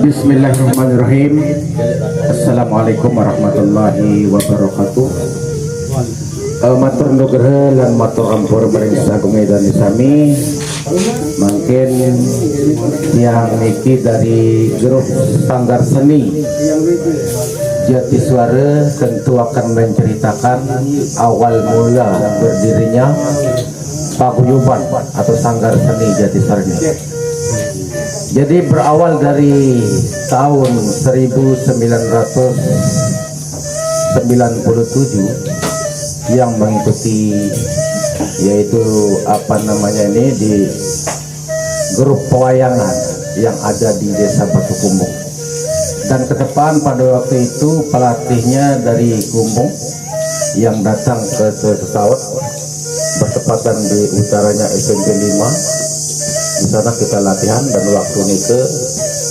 Bismillahirrahmanirrahim. Assalamualaikum warahmatullahi wabarakatuh. Matur nugraha lan matur ampur maring sagung edan sami. Mungkin yang niki dari grup Sanggar Seni Jatiswara tentu akan menceritakan awal mula berdirinya paguyuban atau Sanggar Seni Jatiswara. Jadi berawal dari tahun 1997 yang mengikuti yaitu di grup pewayangan yang ada di Desa Batu Kumbung. Dan ke depan pada waktu itu pelatihnya dari Kumbung yang datang ke Pesawat bertepatan di utaranya SMP 5. Di sana kita latihan dan waktu itu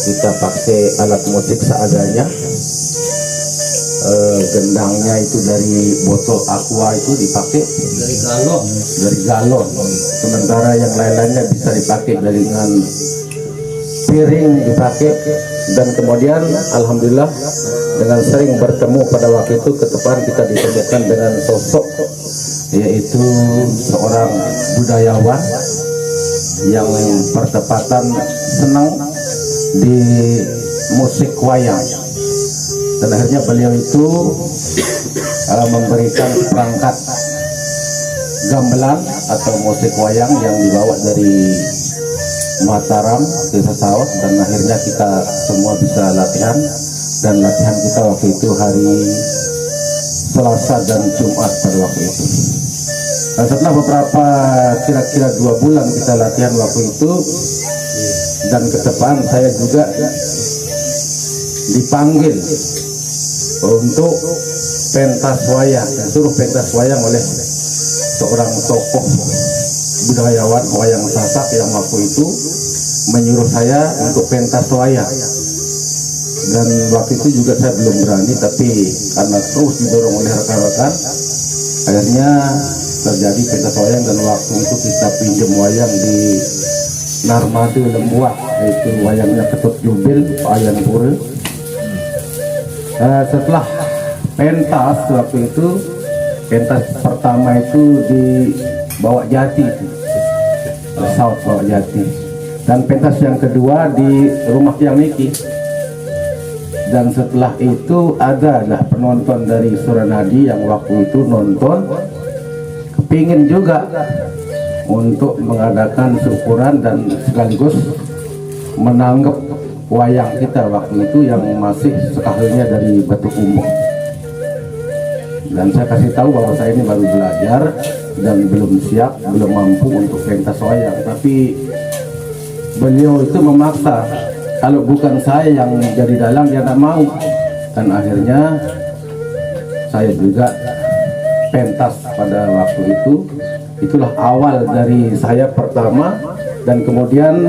kita pakai alat musik seadanya. Gendangnya itu dari botol aqua itu dipakai dari galon. Sementara yang lain-lainnya bisa dipakai dengan piring dipakai. Dan kemudian alhamdulillah dengan sering bertemu pada waktu itu ke depan kita ditemukan dengan sosok yaitu seorang budayawan yang bertepatan senang di musik wayang. Dan akhirnya beliau itu memberikan perangkat gamelan atau musik wayang yang dibawa dari Mataram ke Pesawat, dan akhirnya kita semua bisa latihan. Dan latihan kita waktu itu hari Selasa dan Jumat pada waktu itu. Nah, setelah beberapa kira-kira 2 bulan kita latihan waktu itu, dan ke depan saya juga dipanggil untuk pentas wayang, disuruh pentas wayang oleh seorang tokoh budayawan wayang Sasak yang waktu itu menyuruh saya untuk pentas wayang. Dan waktu itu juga saya belum berani, tapi karena terus didorong oleh rekan-rekan, akhirnya terjadi pentas wayang. Dan waktu itu kita pinjam wayang di Narmada Lembuak, yaitu wayangnya Ketut Jubil Ayan Pura. Setelah pentas waktu itu, pentas pertama itu di Bawak Jati, South Bawak Jati, dan pentas yang kedua di Rumah Yang Niki. Dan setelah itu adalah penonton dari Suranadi yang waktu itu nonton, kepingin juga untuk mengadakan syukuran dan sekaligus menanggap wayang kita waktu itu yang masih sekalinya dari Batu Kumbung. Dan saya kasih tahu bahwa saya ini baru belajar dan belum siap, belum mampu untuk pentas wayang. Tapi beliau itu memaksa, kalau bukan saya yang jadi dalang dia tak mau. Dan akhirnya saya juga pentas pada waktu itu. Itulah awal dari saya pertama. Dan kemudian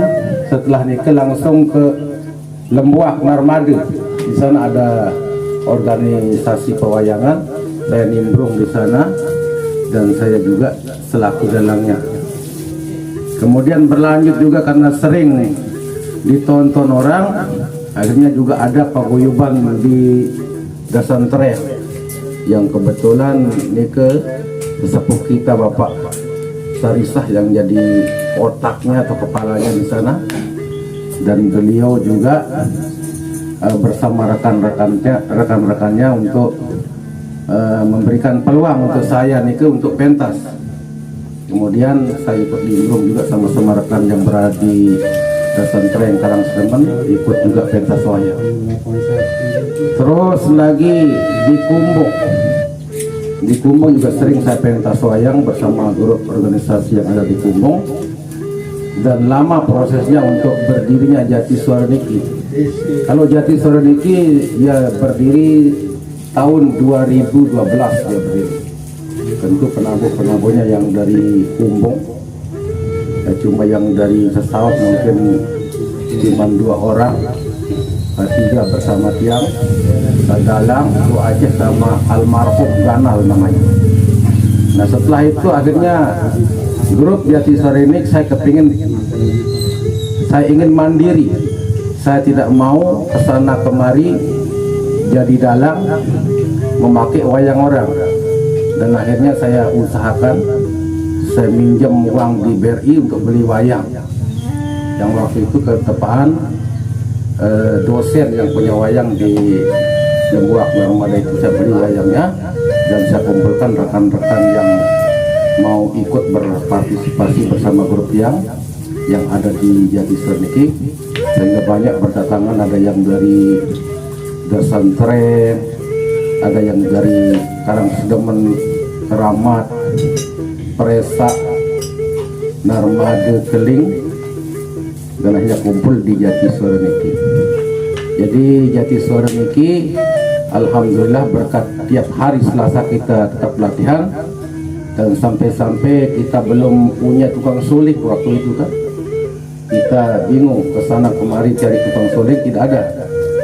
setelah nikah langsung ke Lembuak Narmada. Di sana ada organisasi pewayangan, saya nimbrung di sana dan saya juga selaku dalangnya. Kemudian berlanjut juga karena sering ditonton orang, akhirnya juga ada paguyuban di Dasantre yang kebetulan nikah sesepuh kita Bapak Sarisah yang jadi otaknya atau kepalanya di sana. Dan beliau juga bersama rekan-rekannya untuk memberikan peluang untuk saya nikah untuk pentas. Kemudian saya ikut diimbrung juga sama rekan yang berada di Pesantren Karang Sedemen, ikut juga pentas wayang. Terus lagi di Kumbung juga sering saya pentas wayang bersama grup organisasi yang ada di Kumbung. Dan lama prosesnya untuk berdirinya Jatiswara Niki. Kalau Jatiswara Niki ya berdiri tahun 2012 dia berdiri. Tentu penabuh-penabuhnya yang dari Kumbung, cuma yang dari Pesawat mungkin cuma 2 orang, 3 bersama Tiang, Dalang, Bu Aceh sama almarhum Ganal namanya. Nah setelah itu akhirnya grup Jatiswara ini saya ingin mandiri. saya tidak mau kesana kemari jadi dalang memakai wayang orang, dan akhirnya saya usahakan, saya minjam uang di BRI untuk beli wayang. Yang waktu itu ketepaan dosen yang punya wayang di Lembuak Narmada itu, saya beli wayangnya dan saya kumpulkan rekan-rekan yang mau ikut berpartisipasi bersama grup yang ada di Jatiswara niki, sehingga banyak berdatangan. Ada yang dari Desantren, ada yang dari Karangsedemen, Keramat, Presa, Narmada, Keling, dan akhirnya kumpul di Jatiswara niki. Jadi Jatiswara niki alhamdulillah berkat tiap hari Selasa kita tetap latihan, dan sampai-sampai kita belum punya tukang suling waktu itu kan. Kita bingung kesana kemari cari tukang suling, tidak ada.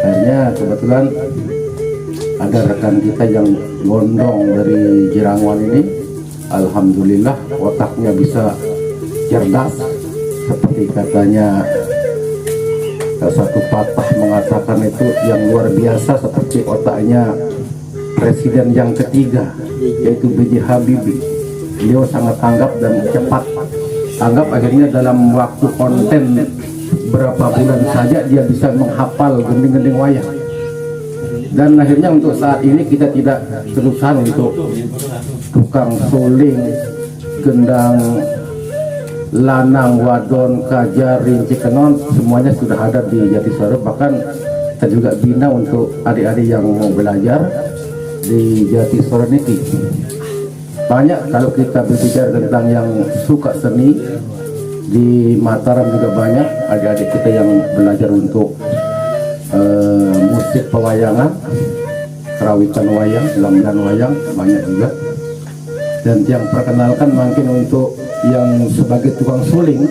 Akhirnya kebetulan ada rekan kita yang gondrong dari Jiranguan ini, alhamdulillah otaknya bisa cerdas, seperti katanya satu patah mengatakan itu yang luar biasa, seperti otaknya presiden yang ketiga yaitu B.J. Habibie. Beliau sangat tanggap dan cepat tanggap, akhirnya dalam waktu konten berapa bulan saja dia bisa menghafal gending-gending wayang. Dan akhirnya untuk saat ini kita tidak terusan untuk tukang suling, gendang, lanang, wadon, kajar, rinci, kenon, semuanya sudah ada di Jatiswara. Bahkan kita juga bina untuk adik-adik yang mau belajar di Jatiswara niki. Banyak kalau kita berbicara tentang yang suka seni, di Mataram juga banyak adik-adik kita yang belajar untuk musik pewayangan, kerawitan wayang, gamelan wayang, banyak juga. Dan yang perkenalkan mungkin untuk yang sebagai tukang suling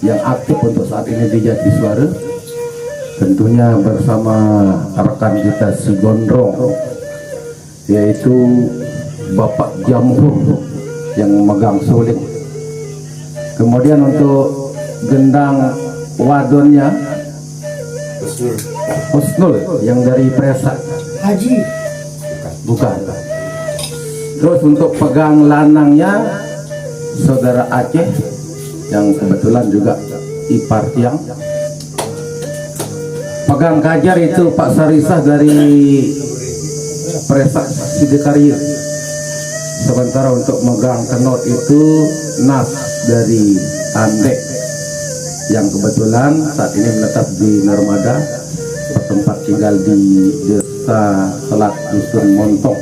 yang aktif untuk saat ini di Jatiswara, tentunya bersama rekan kita si Gondrong, yaitu Bapak Jamhur yang memegang suling. Kemudian untuk gendang wadonnya Husnul yang dari Presa. Haji. Bukan. Terus untuk pegang lanangnya Saudara Aceh yang kebetulan juga ipar tiang. Pegang kajar itu Pak Sarisah dari Presa Sidikarir. Sementara untuk megang kenot itu Nas dari Andek yang kebetulan saat ini menetap di Narmada, bertempat tinggal di Desa Selat Dusun Montong.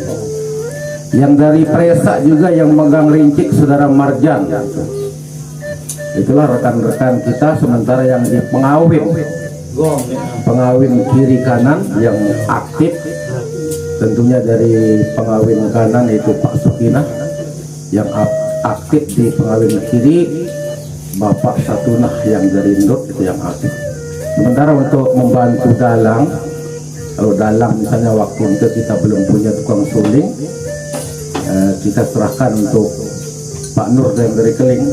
Yang dari Presa juga yang megang rincik Saudara Marjan. Itulah rekan-rekan kita. Sementara yang di pengawin kiri kanan yang aktif, tentunya dari pengawin kanan itu Pak Sukinah, yang aktif di pengawin kiri Bapak Satunah yang dari Induk itu yang aktif. Sementara untuk membantu dalang, kalau dalang misalnya waktu itu kita belum punya tukang suling, kita serahkan untuk Pak Nur yang dari Keling.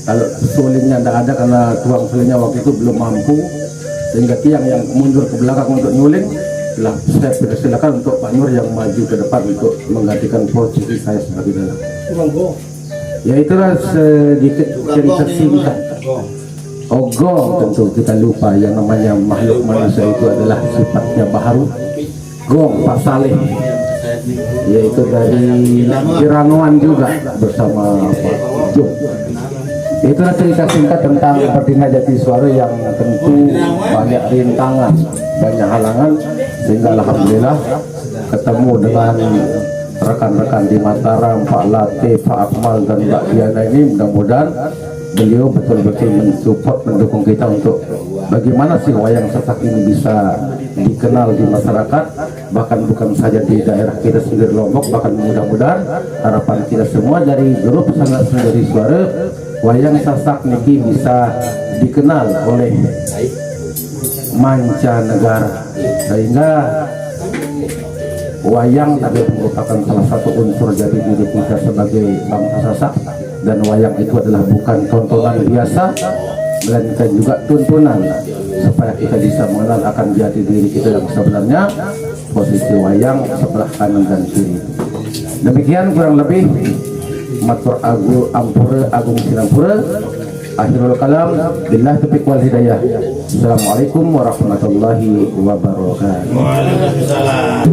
Kalau sulingnya tidak ada karena tukang sulingnya waktu itu belum mampu, sehingga tiang yang mundur ke belakang untuk nyuling, saya persilakan untuk Pak Nur yang maju ke depan untuk menggantikan posisi saya sebagai dalang. Ya itulah sedikit cerita singkat. Ogong tentu kita lupa, yang namanya makhluk manusia itu adalah sifatnya baharu. Gong Pak Saleh, yaitu dari Jiranguan juga bersama Pak Jum. Itulah cerita singkat tentang Perdina Jatiswara yang tentu banyak rintangan, banyak halangan, sehingga alhamdulillah ketemu dengan rekan-rekan di Mataram, Pak Latif, Pak Akmal, dan Mbak Diana ini. Mudah-mudahan beliau betul-betul mensupport, mendukung kita untuk bagaimana sih wayang setak ini bisa dikenal di masyarakat, bahkan bukan saja di daerah kita sendiri Lombok, bahkan mudah-mudahan harapan kita semua dari grup Sangat Sendiri Suara, wayang sasak niki bisa dikenal oleh mancanegara, sehingga wayang tadi merupakan salah satu unsur jati diri kita sebagai bangsa Sasak, dan wayang itu adalah bukan tontonan biasa, melainkan juga tuntunan supaya kita bisa mengenal akan jati diri kita yang sebenarnya. Posisi wayang sebelah kanan dan kiri. Demikian kurang lebih matur ampura agung sinampura. Akhirul kalam, billah taufiq wal hidayah. Assalamualaikum warahmatullahi wabarakatuh. Waalaikumsalam.